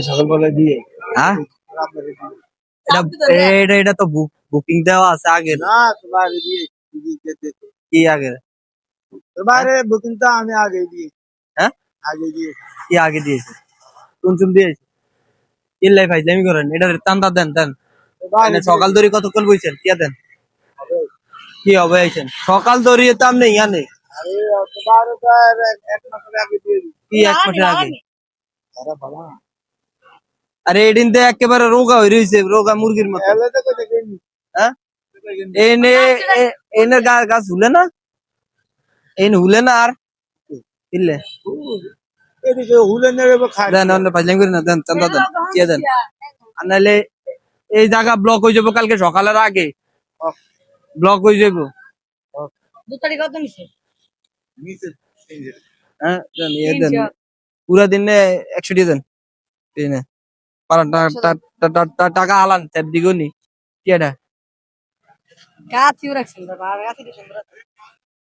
সকালবেলা দিয়ে হ্যাঁ এটা তো বুকিং দেওয়া আছে আগে না তোমার দিয়ে কি আগে তোমার বুকিংটা আমি আগে দিয়ে হ্যাঁ আগে দিয়ে কি আগে দিয়েছে কোন দিয়েছে চিল্লাই ফাইজলামি করেন এটা চান্দা দেন এনে সকাল ধরে কতক্ষণ বইছেন কি দেন কি হবে আইছেন সকাল ধরে তো আপনি ইয়া নেই আরে তোমার তো আর এক মাসের আগে দিয়ে কি এক মাসের আগে আরে বাবা আরে এদিন তো একেবারে রোগা হয়ে রয়েছে রোগা মুরগির মতো এলে তো কই দেখেন হ্যাঁ এনে এনে গাছ হুলে না এনে হুলে না আর ইল্লে এদিকে হুলে নেবে খাই দেন অন্য ফাইজলামি করেন না দেন চান্দা দেন কি দেন আর নাহলে এই জায়গা ব্লক হয়ে যাবো কালকে সকালের আগে ব্লক হয়ে যাবো 2 তারিখ কত নিছে নিচে হ্যাঁ দেন দেন পুরা দিনে 100 দিয়ে দেন এই নে পারান টাকা হালান ট্যাপ দিগনি কি এটা গাছ ইউ রাখছেন বাবা গাছ দিছেন